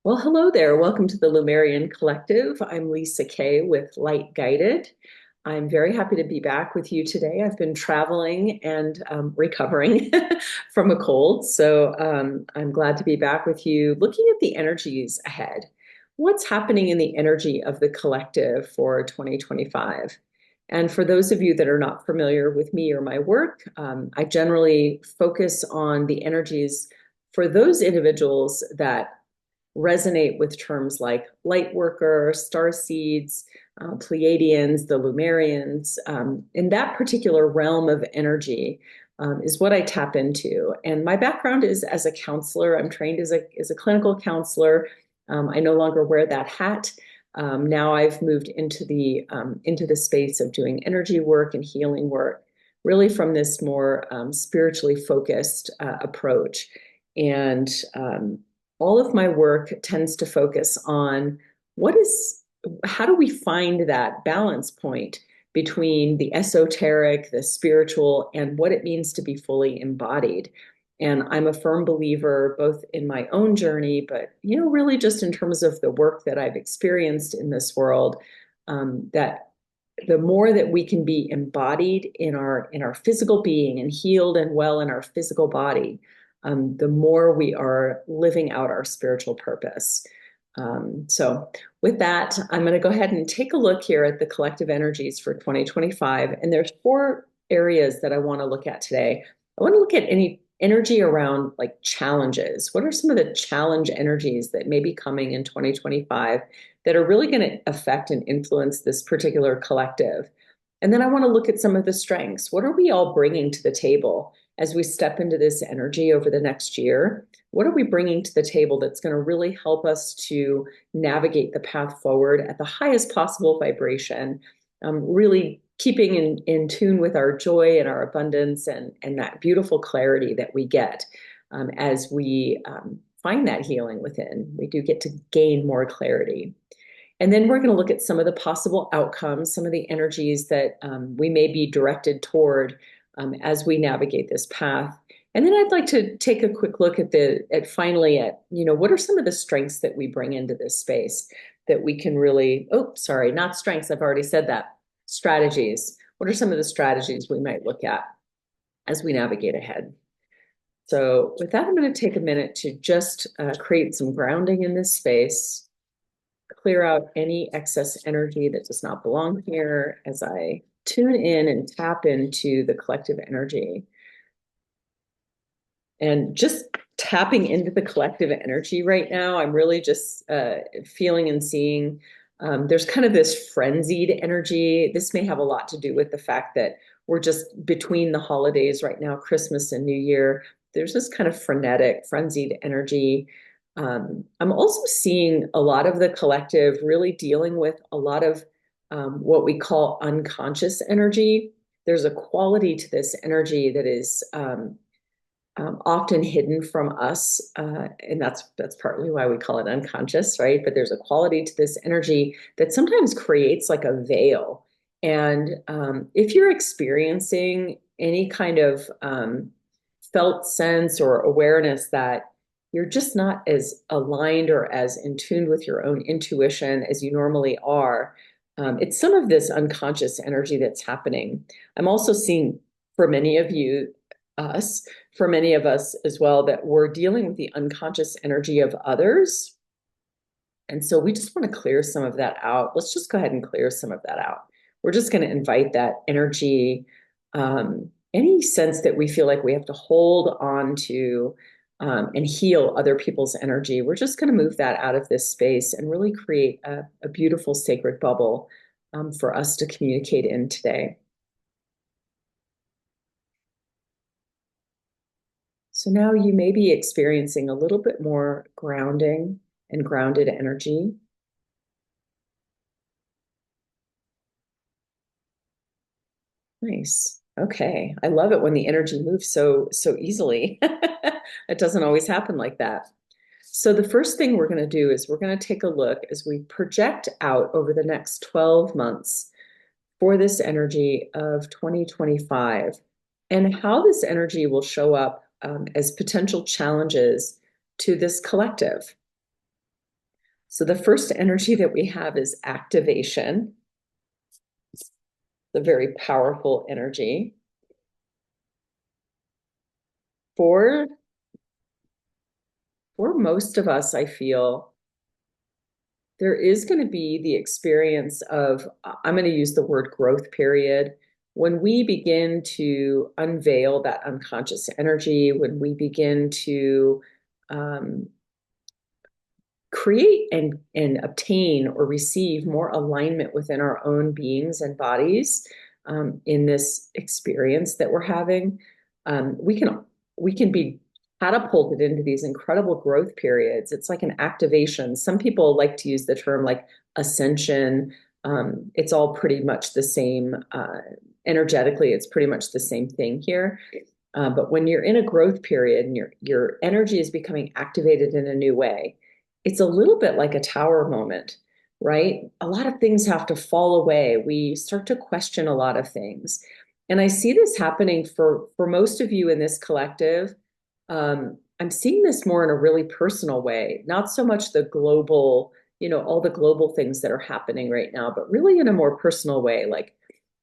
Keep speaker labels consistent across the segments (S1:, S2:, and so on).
S1: Well, hello there. Welcome to the Lemurian Collective. I'm Lisa Kay with Light Guided. I'm very happy to be back with you today. I've been traveling and recovering from a cold, so I'm glad to be back with you looking at the energies ahead. What's happening in the energy of the collective for 2025? And for those of you that are not familiar with me or my work, I generally focus on the energies for those individuals that resonate with terms like light worker, star seeds, Pleiadians, the Lemurians. In that particular realm of energy is what I tap into. And my background is as a counselor. I'm trained as a clinical counselor. I no longer wear that hat. Now I've moved into the space of doing energy work and healing work, really from this more spiritually focused approach. And all of my work tends to focus on how do we find that balance point between the esoteric, the spiritual, and what it means to be fully embodied. And I'm a firm believer both in my own journey, but really just in terms of the work that I've experienced in this world, that the more that we can be embodied in our physical being and healed and well in our physical body, the more we are living out our spiritual purpose. So with that, I'm going to go ahead and take a look here at the collective energies for 2025. And there's four areas that I want to look at today. I want to look at any energy around like challenges. What are some of the challenge energies that may be coming in 2025 that are really going to affect and influence this particular collective? And then I want to look at some of the strengths. What are we all bringing to the table as we step into this energy over the next year? What are we bringing to the table that's going to really help us to navigate the path forward at the highest possible vibration, really keeping in tune with our joy and our abundance and that beautiful clarity that we get as we find that healing within. We do get to gain more clarity. And then we're going to look at some of the possible outcomes, some of the energies that we may be directed toward as we navigate this path. And then I'd like to take a quick look at what are some of the strengths that we bring into this space that we can really, not strengths, I've already said that, strategies. What are some of the strategies we might look at as we navigate ahead? So with that, I'm going to take a minute to just create some grounding in this space, clear out any excess energy that does not belong here as I tune in and tap into the collective energy. And just tapping into the collective energy right now, I'm really just feeling and seeing there's kind of this frenzied energy. This may have a lot to do with the fact that we're just between the holidays right now, Christmas and New Year. There's this kind of frenetic, frenzied energy. I'm also seeing a lot of the collective really dealing with a lot of what we call unconscious energy. There's a quality to this energy that is often hidden from us, and that's partly why we call it unconscious, right? But there's a quality to this energy that sometimes creates like a veil. And if you're experiencing any kind of felt sense or awareness that you're just not as aligned or as in tune with your own intuition as you normally are, it's some of this unconscious energy that's happening. I'm also seeing for many of you, for many of us as well, that we're dealing with the unconscious energy of others. And so we just want to clear some of that out. Let's just go ahead and clear some of that out. We're just going to invite that energy, any sense that we feel like we have to hold on to and heal other people's energy. We're just going to move that out of this space and really create a beautiful sacred bubble for us to communicate in today. So now you may be experiencing a little bit more grounding and grounded energy. Nice. Okay. I love it when the energy moves so easily. It doesn't always happen like that. So the first thing we're going to do is we're going to take a look as we project out over the next 12 months for this energy of 2025 and how this energy will show up as potential challenges to this collective. So the first energy that we have is activation, the very powerful energy. For most of us, I feel there is going to be the experience of, I'm going to use the word growth period, when we begin to unveil that unconscious energy, when we begin to um, create and obtain or receive more alignment within our own beings and bodies, in this experience that we're having, we can be catapulted into these incredible growth periods. It's like an activation. Some people like to use the term like ascension. It's all pretty much the same. Energetically, it's pretty much the same thing here. But when you're in a growth period and your energy is becoming activated in a new way, it's a little bit like a tower moment, right? A lot of things have to fall away. We start to question a lot of things. And I see this happening for most of you in this collective. I'm seeing this more in a really personal way, not so much the global, all the global things that are happening right now, but really in a more personal way, like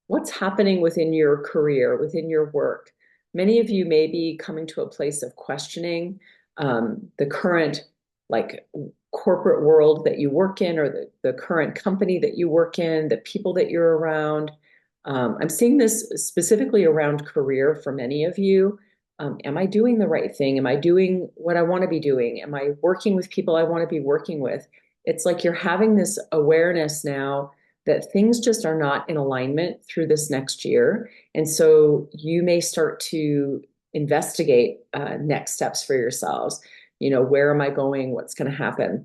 S1: what's happening within your career, within your work. Many of you may be coming to a place of questioning the current like corporate world that you work in, or the current company that you work in, the people that you're around. I'm seeing this specifically around career for many of you. Am I doing the right thing? Am I doing what I want to be doing? Am I working with people I want to be working with? It's like you're having this awareness now that things just are not in alignment through this next year. And so you may start to investigate next steps for yourselves. Where am I going? What's going to happen?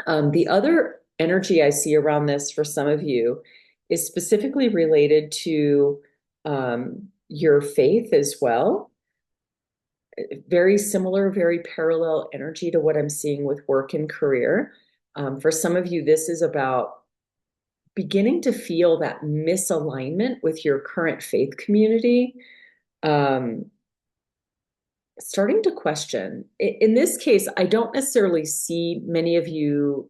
S1: The other energy I see around this for some of you is specifically related to your faith as well. Very similar, very parallel energy to what I'm seeing with work and career. For some of you, this is about beginning to feel that misalignment with your current faith community, starting to question. In this case, I don't necessarily see many of you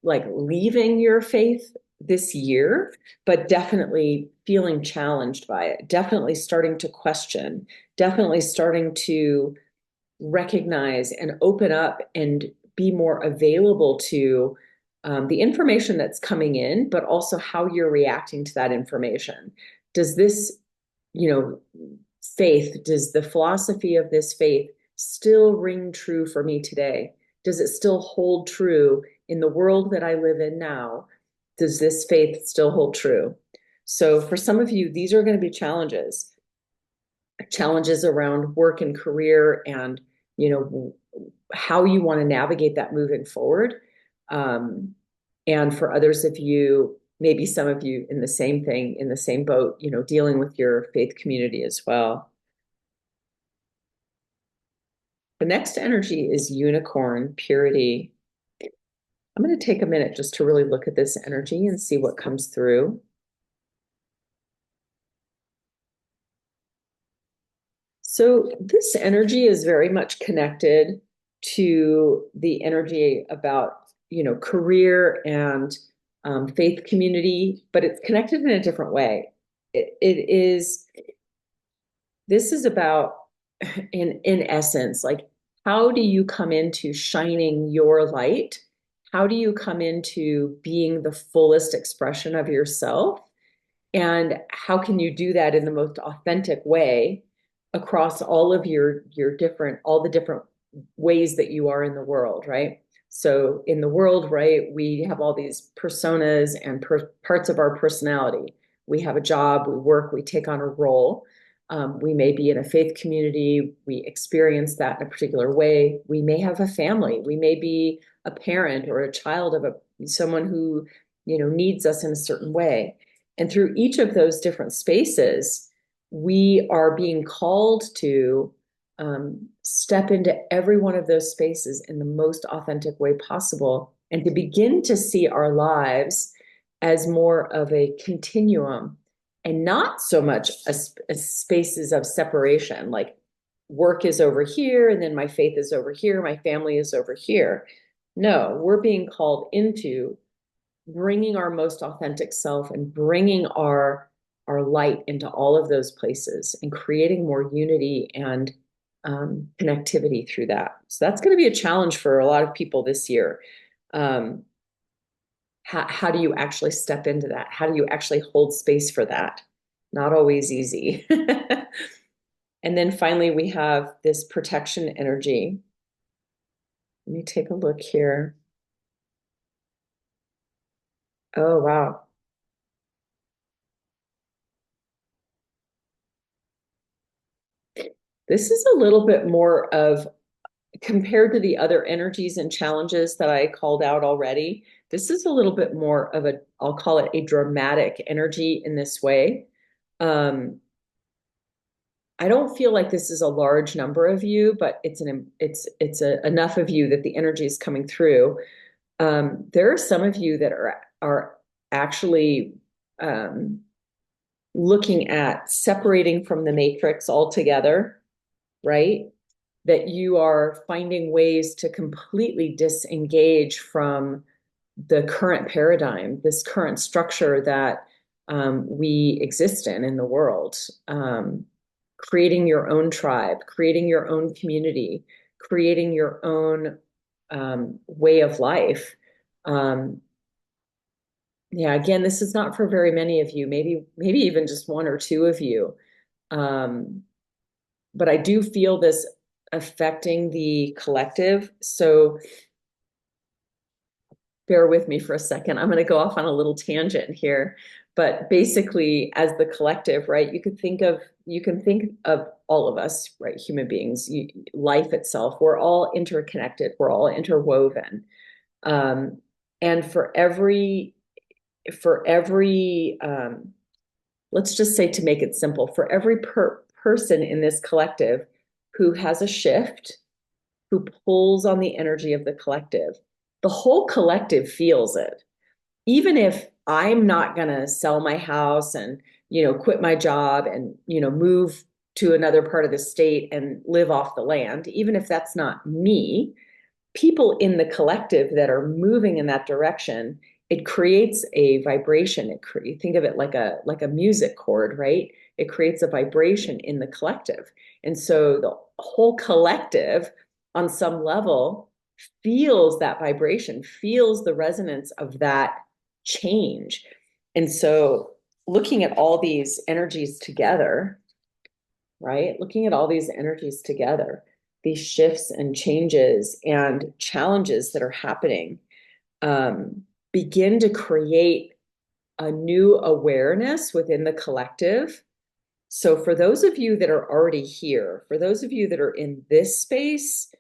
S1: like leaving your faith this year, but definitely feeling challenged by it, definitely starting to question, definitely starting to recognize and open up and be more available to the information that's coming in, but also how you're reacting to that information. Does this, faith, does the philosophy of this faith still ring true for me today? Does it still hold true in the world that I live in now? Does this faith still hold true? So for some of you, these are going to be challenges around work and career, and how you want to navigate that moving forward. And for others of you, maybe some of you in the same thing, in the same boat, dealing with your faith community as well. The next energy is unicorn, purity. I'm going to take a minute just to really look at this energy and see what comes through. So this energy is very much connected to the energy about, career and faith community, but it's connected in a different way. This is about, in essence, like, how do you come into shining your light? How do you come into being the fullest expression of yourself? And how can you do that in the most authentic way across all of all the different ways that you are in the world, right? So in the world, right, we have all these personas and parts of our personality. We have a job, we work, we take on a role. We may be in a faith community, we experience that in a particular way. We may have a family, we may be a parent or a child of someone who, needs us in a certain way. And through each of those different spaces, we are being called to step into every one of those spaces in the most authentic way possible, and to begin to see our lives as more of a continuum and not so much as spaces of separation, like work is over here and then my faith is over here, my family is over here. No, we're being called into bringing our most authentic self and bringing our light into all of those places and creating more unity and connectivity through that. So that's going to be a challenge for a lot of people this year. Um, how do you actually step into that? How do you actually hold space for that? Not always easy. And then finally, we have this protection energy. Let me take a look here. Oh, wow. This is a little bit more of, compared to the other energies and challenges that I called out already, this is a little bit more of a, I'll call it a dramatic energy in this way. Um, I don't feel like this is a large number of you, but enough of you that the energy is coming through. There are some of you that are actually um, looking at separating from the matrix altogether, right? That you are finding ways to completely disengage from the current paradigm, this current structure that we exist in the world. Creating your own tribe, creating your own community, creating your own way of life. Um, yeah, again, this is not for very many of you, maybe even just one or two of you. Um, but I do feel this affecting the collective. So bear with me for a second. I'm going to go off on a little tangent here. But basically, as the collective, right, you can think of all of us, right, human beings, life itself. We're all interconnected. We're all interwoven. Um, and for every let's just say, to make it simple, for every person in this collective who has a shift, who pulls on the energy of the collective, the whole collective feels it. Even if I'm not going to sell my house and, quit my job and, move to another part of the state and live off the land, even if that's not me, people in the collective that are moving in that direction, it creates a vibration. Think of it like a music chord, right? It creates a vibration in the collective. And so the whole collective on some level feels that vibration, feels the resonance of that change. And so looking at all these energies together, right? Looking at all these energies together, these shifts and changes and challenges that are happening, begin to create a new awareness within the collective. So, for those of you that are already here, for those of you that are in this space,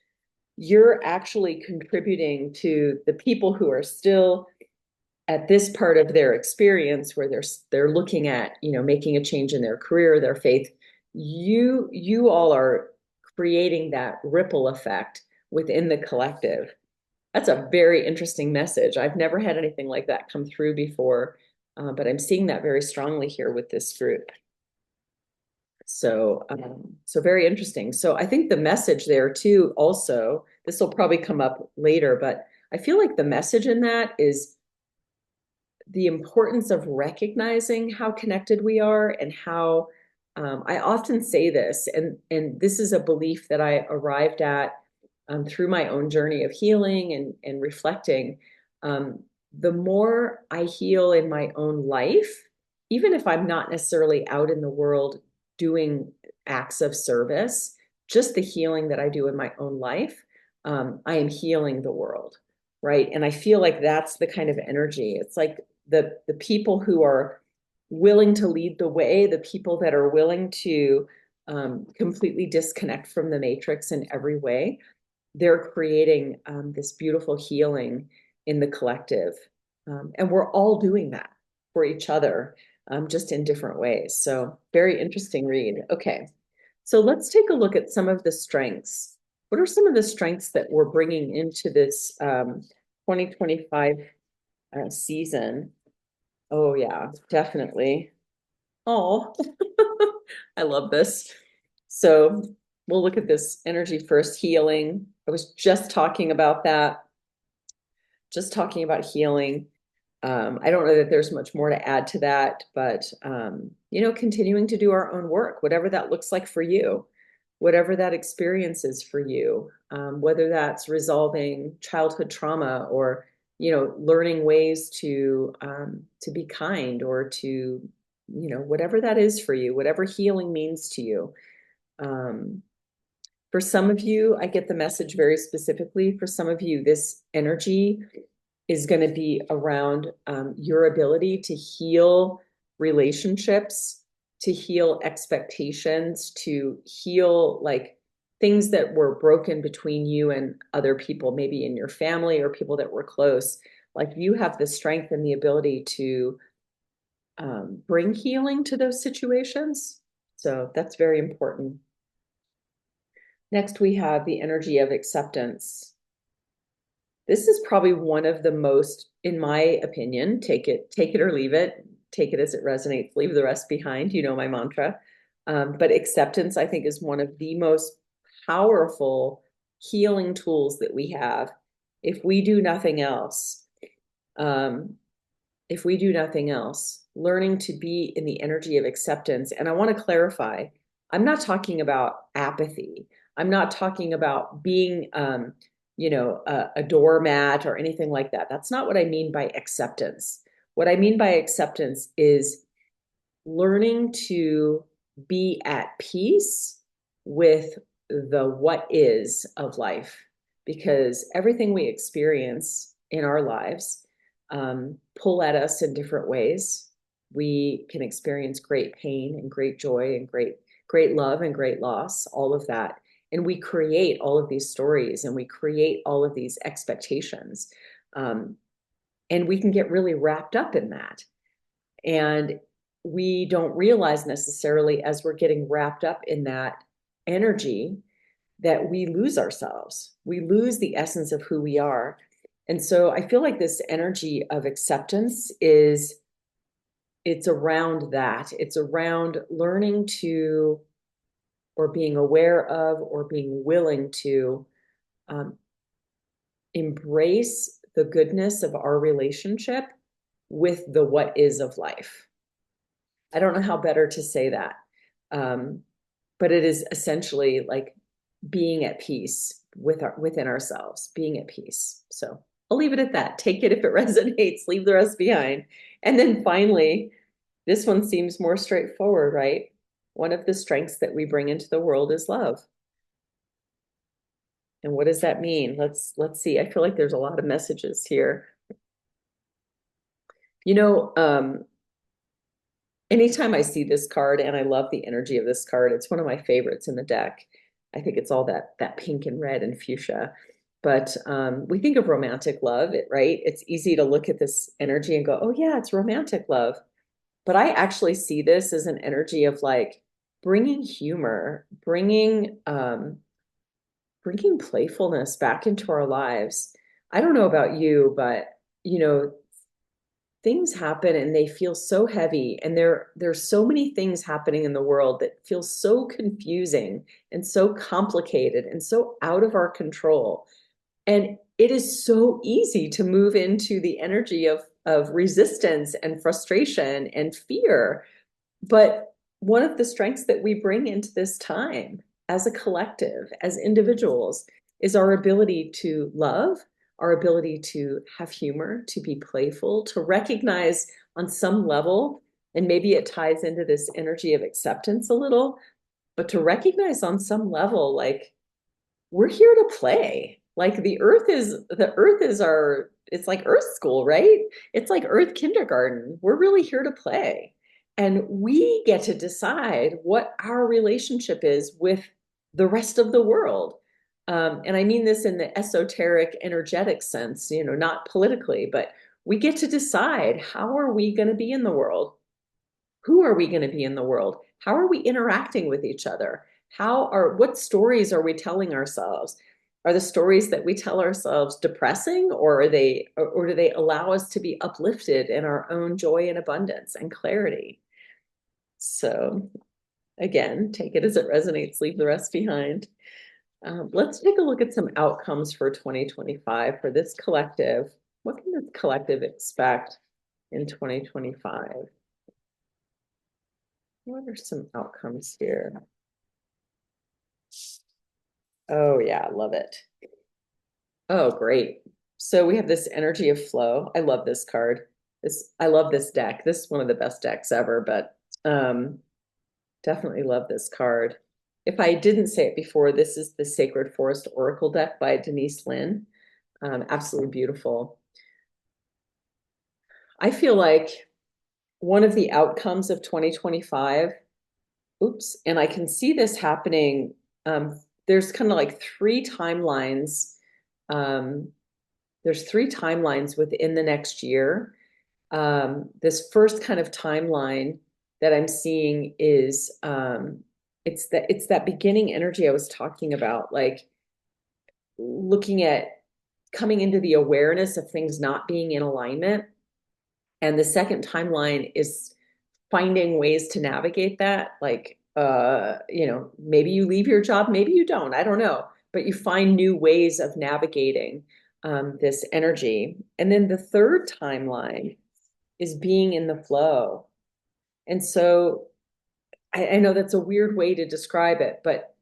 S1: you're actually contributing to the people who are still at this part of their experience where they're looking at, making a change in their career, their faith. You all are creating that ripple effect within the collective. That's a very interesting message. I've never had anything like that come through before, but I'm seeing that very strongly here with this group. So very interesting. So I think the message there too, also, this will probably come up later, but I feel like the message in that is the importance of recognizing how connected we are and how I often say this, and this is a belief that I arrived at through my own journey of healing and reflecting. Um, the more I heal in my own life, even if I'm not necessarily out in the world doing acts of service, just the healing that I do in my own life, I am healing the world, right? And I feel like that's the kind of energy. It's like the people who are willing to lead the way, the people that are willing to completely disconnect from the matrix in every way, they're creating this beautiful healing in the collective. And we're all doing that for each other, just in different ways. So very interesting read. Okay, so let's take a look at some of the strengths. What are some of the strengths that we're bringing into this 2025 season? Oh, yeah, definitely. Oh, I love this. So we'll look at this energy first, healing. I was just talking about that. just talking about healing. I don't know that there's much more to add to that, but continuing to do our own work, whatever that looks like for you, whatever that experience is for you, whether that's resolving childhood trauma or learning ways to be kind or to whatever that is for you, whatever healing means to you. For some of you, I get the message very specifically. For some of you, this energy is going to be around your ability to heal relationships, to heal expectations, to heal like things that were broken between you and other people, maybe in your family or people that were close. Like you have the strength and the ability to bring healing to those situations. So that's very important. Next, we have the energy of acceptance. This is probably one of the most, in my opinion, take it or leave it, take it as it resonates, leave the rest behind. You know my mantra. But acceptance, I think, is one of the most powerful healing tools that we have. If we do nothing else, um, if we do nothing else, learning to be in the energy of acceptance. And I want to clarify, I'm not talking about apathy. I'm not talking about being, a doormat or anything like that. That's not what I mean by acceptance. What I mean by acceptance is learning to be at peace with the what is of life, because everything we experience in our lives pull at us in different ways. We can experience great pain and great joy and great love and great loss, all of that. And we create all of these stories and we create all of these expectations. And we can get really wrapped up in that. And we don't realize necessarily as we're getting wrapped up in that energy that we lose ourselves. We lose the essence of who we are. And so I feel like this energy of acceptance it's around that. It's around learning to, or being aware of, or being willing to embrace the goodness of our relationship with the what is of life. I don't know how better to say that. But it is essentially like being at peace within ourselves, being at peace. So I'll leave it at that. Take it if it resonates, leave the rest behind. And then finally, this one seems more straightforward, right? One of the strengths that we bring into the world is love. And what does that mean? Let's see. I feel like there's a lot of messages here. Anytime I see this card, and I love the energy of this card, it's one of my favorites in the deck. I think it's all that pink and red and fuchsia. But we think of romantic love, right? It's easy to look at this energy and go, oh yeah, it's romantic love. But I actually see this as an energy of like bringing humor, bringing playfulness back into our lives. I don't know about you, but things happen and they feel so heavy, and there's so many things happening in the world that feel so confusing and so complicated and so out of our control. And it is so easy to move into the energy of resistance and frustration and fear. But one of the strengths that we bring into this time as a collective, as individuals, is our ability to love, our ability to have humor, to be playful, to recognize on some level, and maybe it ties into this energy of acceptance a little, but to recognize on some level, like, we're here to play. Like the earth is our, it's like earth school, right? It's like earth kindergarten. We're really here to play. And we get to decide what our relationship is with the rest of the world. And I mean this in the esoteric, energetic sense, not politically, but we get to decide, how are we going to be in the world? Who are we going to be in the world? How are we interacting with each other? What stories are we telling ourselves? Are the stories that we tell ourselves depressing, or do they allow us to be uplifted in our own joy and abundance and clarity? So again, take it as it resonates, leave the rest behind. Let's take a look at some outcomes for 2025 for this collective. What can this collective expect in 2025? What are some outcomes here? Oh yeah, I love it. Oh, great. So we have this energy of flow. I love this card. I love this deck. This is one of the best decks ever, but definitely love this card. If I didn't say it before, this is the Sacred Forest Oracle deck by Denise Lynn. Absolutely beautiful. I feel like one of the outcomes of 2025, oops, and I can see this happening. There's kind of like three timelines. Um, there's three timelines within the next year. This first kind of timeline that I'm seeing is it's that beginning energy I was talking about, like looking at coming into the awareness of things not being in alignment. And the second timeline is finding ways to navigate that. Like, maybe you leave your job, maybe you don't, I don't know, but you find new ways of navigating this energy. And then the third timeline is being in the flow. And so I know that's a weird way to describe it, but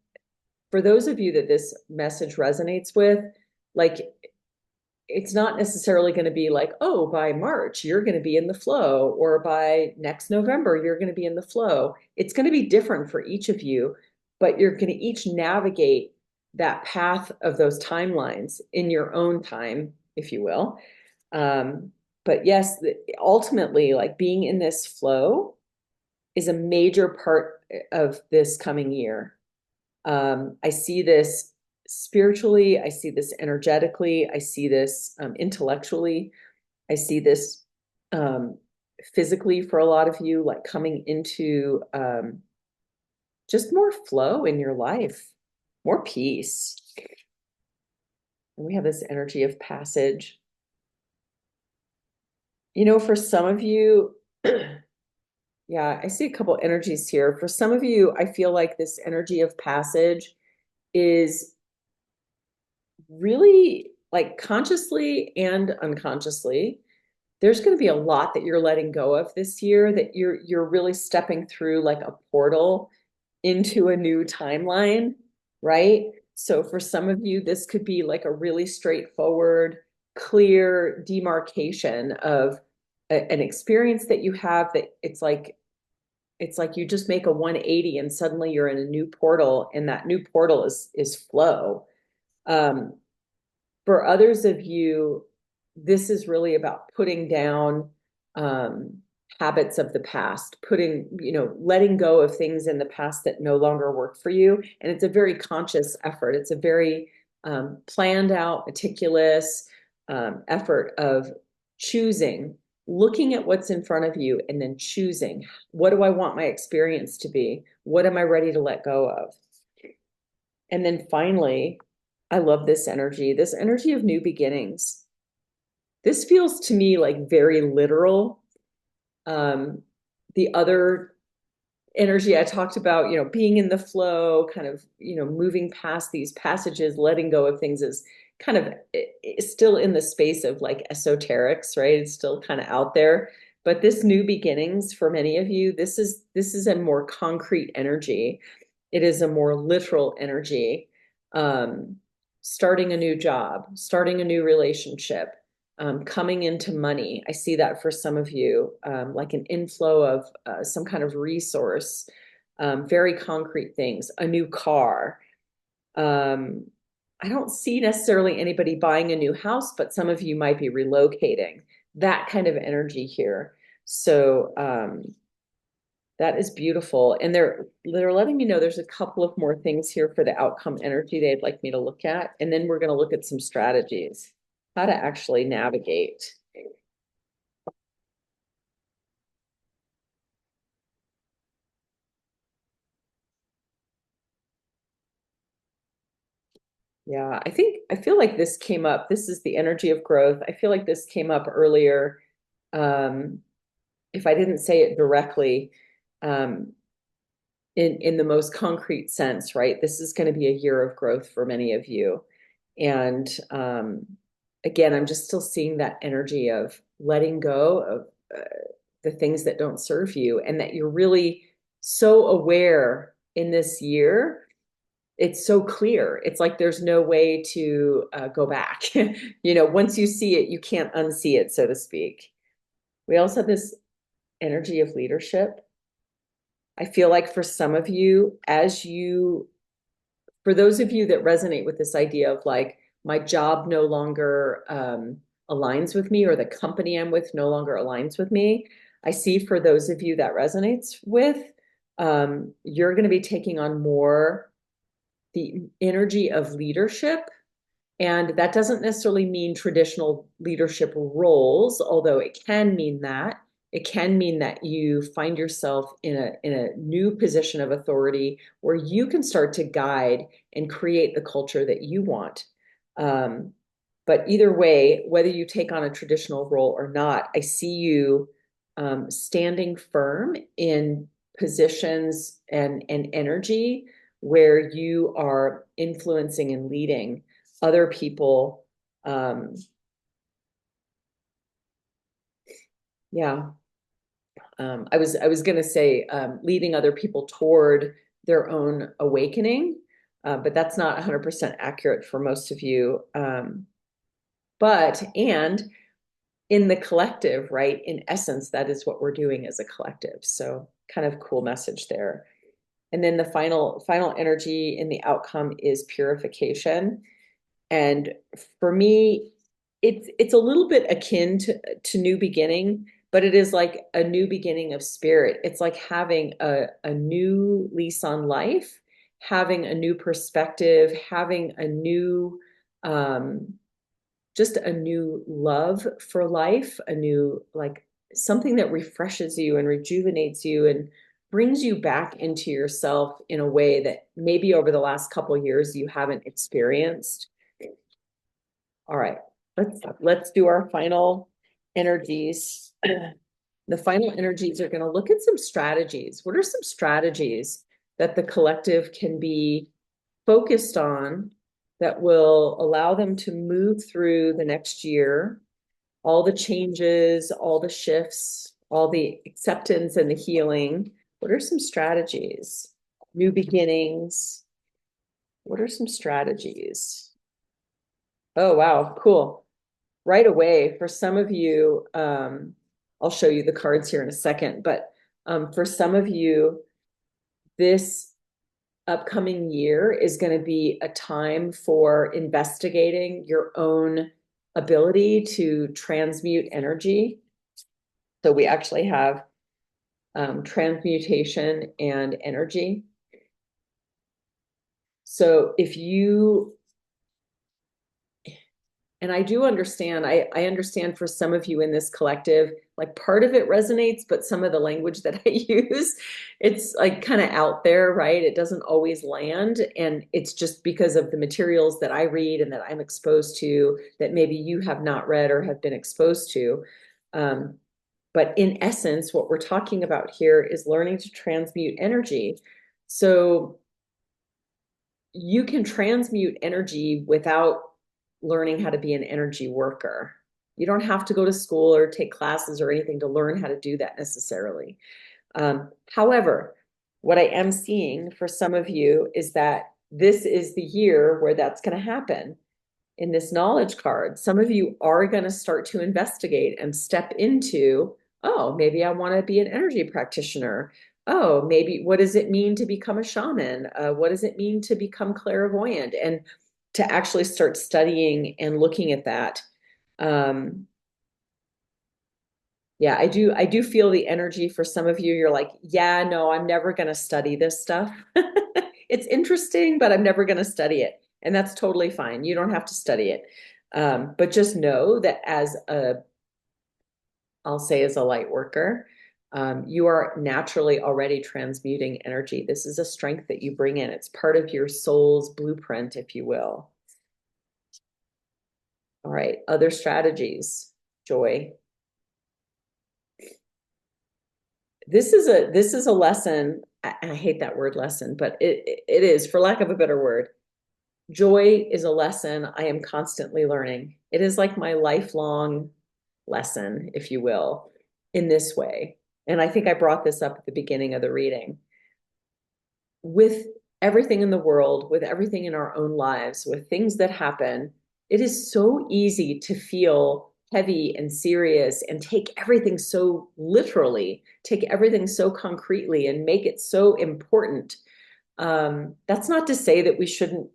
S1: for those of you that this message resonates with, like, it's not necessarily going to be like, oh, by March, you're going to be in the flow, or by next November, you're going to be in the flow. It's going to be different for each of you, but you're going to each navigate that path of those timelines in your own time, if you will. But yes, ultimately, like being in this flow is a major part of this coming year. I see this spiritually, I see this energetically, I see this intellectually, I see this physically for a lot of you, like coming into just more flow in your life, more peace. And we have this energy of passage. For some of you, yeah, I see a couple energies here. For some of you, I feel like this energy of passage is really, like, consciously and unconsciously, there's going to be a lot that you're letting go of this year, that you're really stepping through like a portal into a new timeline, right? So for some of you, this could be like a really straightforward, clear demarcation of an experience that you have, that it's like you just make a 180 and suddenly you're in a new portal, and that new portal is flow. Um, for others of you, this is really about putting down habits of the past, letting go of things in the past that no longer work for you. And it's a very conscious effort. It's a very planned out, meticulous effort of choosing, looking at what's in front of you, and then choosing, what do I want my experience to be? What am I ready to let go of? And then finally, I love this energy of new beginnings. This feels to me like very literal. The other energy I talked about, being in the flow, kind of, moving past these passages, letting go of things, is kind of still in the space of like esoterics, right? It's still kind of out there. But this new beginnings, for many of you, this is a more concrete energy. It is a more literal energy. Starting a new job, starting a new relationship, coming into money. I see that for some of you, like an inflow of some kind of resource, very concrete things, a new car. I don't see necessarily anybody buying a new house, but some of you might be relocating, that kind of energy here. So that is beautiful. And they're letting me know there's a couple of more things here for the outcome energy they'd like me to look at. And then we're going to look at some strategies, how to actually navigate. Yeah, I feel like this came up. This is the energy of growth. I feel like this came up earlier. Um, if I didn't say it directly, um, in the most concrete sense, right? This is going to be a year of growth for many of you. And again, I'm just still seeing that energy of letting go of the things that don't serve you, and that you're really so aware in this year. It's so clear. It's like there's no way to go back. Once you see it, you can't unsee it, so to speak. We also have this energy of leadership. I feel like for some of you, for those of you that resonate with this idea of like, my job no longer aligns with me, or the company I'm with no longer aligns with me, I see for those of you that resonates with, you're going to be taking on more the energy of leadership. And that doesn't necessarily mean traditional leadership roles, although it can mean that. It can mean that you find yourself in a new position of authority where you can start to guide and create the culture that you want. But either way, whether you take on a traditional role or not, I see you standing firm in positions and energy where you are influencing and leading other people. Yeah. I was going to say leading other people toward their own awakening, but that's not 100% accurate for most of you. And in the collective, right? In essence, that is what we're doing as a collective. So kind of cool message there. And then the final energy in the outcome is purification. And for me, it's a little bit akin to new beginning, but it is like a new beginning of spirit. It's like having a new lease on life, having a new perspective, having a new just a new love for life, a new, like, something that refreshes you and rejuvenates you and brings you back into yourself in a way that maybe over the last couple of years you haven't experienced. All right, let's do our final energies. The final energies are going to look at some strategies. What are some strategies that the collective can be focused on that will allow them to move through the next year, all the changes, all the shifts, all the acceptance and the healing? What are some strategies? New beginnings. What are some strategies? Oh, wow, cool. Right away, for some of you, I'll show you the cards here in a second, but for some of you, this upcoming year is going to be a time for investigating your own ability to transmute energy. So we actually have transmutation and energy. So if you, and I do understand, I understand for some of you in this collective, like part of it resonates, but some of the language that I use, it's like kind of out there, right? It doesn't always land. And it's just because of the materials that I read and that I'm exposed to that maybe you have not read or have been exposed to. But in essence, what we're talking about here is learning to transmute energy. So you can transmute energy without learning how to be an energy worker. You don't have to go to school or take classes or anything to learn how to do that necessarily. However, what I am seeing for some of you is that this is the year where that's going to happen. In this knowledge card, some of you are going to start to investigate and step into, oh, maybe I want to be an energy practitioner. Oh, maybe what does it mean to become a shaman? What does it mean to become clairvoyant? And to actually start studying and looking at that. Yeah, I do feel the energy for some of you. You're like, yeah, no, I'm never going to study this stuff. It's interesting, but I'm never going to study it. And that's totally fine. You don't have to study it. But just know that I'll say as a light worker, you are naturally already transmuting energy. This is a strength that you bring in. It's part of your soul's blueprint, if you will. All right, other strategies, Joy. This is a lesson. I hate that word lesson, but it is, for lack of a better word. Joy is a lesson I am constantly learning. It is like my lifelong lesson, if you will, in this way. And I think I brought this up at the beginning of the reading. With everything in the world, with everything in our own lives, with things that happen, it is so easy to feel heavy and serious and take everything so literally, take everything so concretely and make it so important. That's not to say that we shouldn't,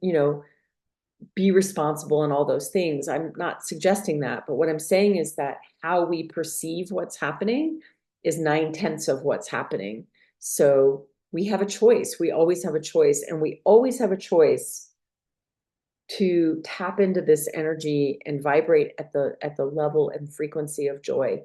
S1: be responsible and all those things. I'm not suggesting that, but what I'm saying is that how we perceive what's happening is 9/10 of what's happening. So we have a choice. We always have a choice, and we always have a choice to tap into this energy and vibrate at the level and frequency of joy.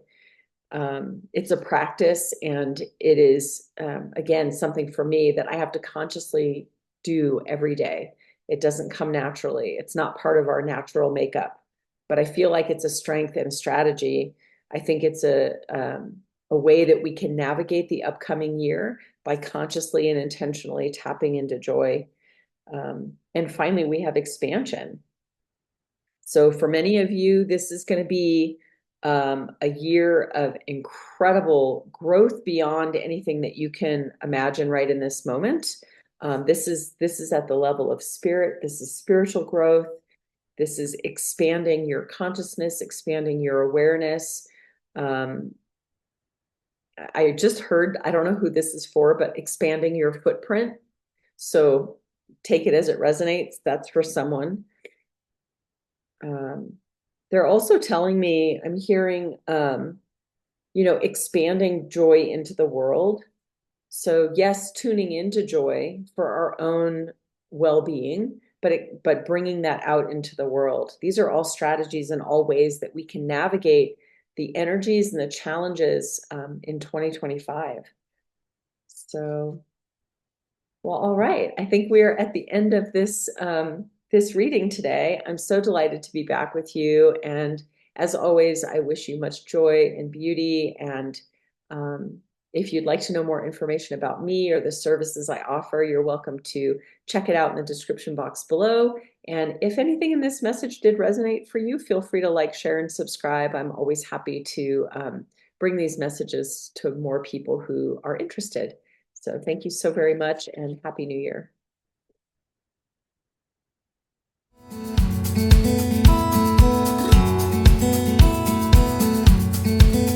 S1: It's a practice, and it is, again, something for me that I have to consciously do every day. It doesn't come naturally. It's not part of our natural makeup, but I feel like it's a strength and strategy. I think it's a way that we can navigate the upcoming year by consciously and intentionally tapping into joy. And finally, we have expansion. So for many of you, this is going to be a year of incredible growth beyond anything that you can imagine right in this moment. This is at the level of spirit. This is spiritual growth. This is expanding your consciousness, expanding your awareness. I just heard, I don't know who this is for, but expanding your footprint. So take it as it resonates. That's for someone. They're also telling me, I'm hearing, expanding joy into the world. So yes, tuning into joy for our own well-being, but bringing that out into the world. These are all strategies and all ways that we can navigate the energies and the challenges in 2025. So, well, all right. I think we're at the end of this reading today. I'm so delighted to be back with you. And as always, I wish you much joy and beauty. And if you'd like to know more information about me or the services I offer, you're welcome to check it out in the description box below. And if anything in this message did resonate for you, feel free to like, share, and subscribe. I'm always happy to bring these messages to more people who are interested. So thank you so very much, and Happy New Year.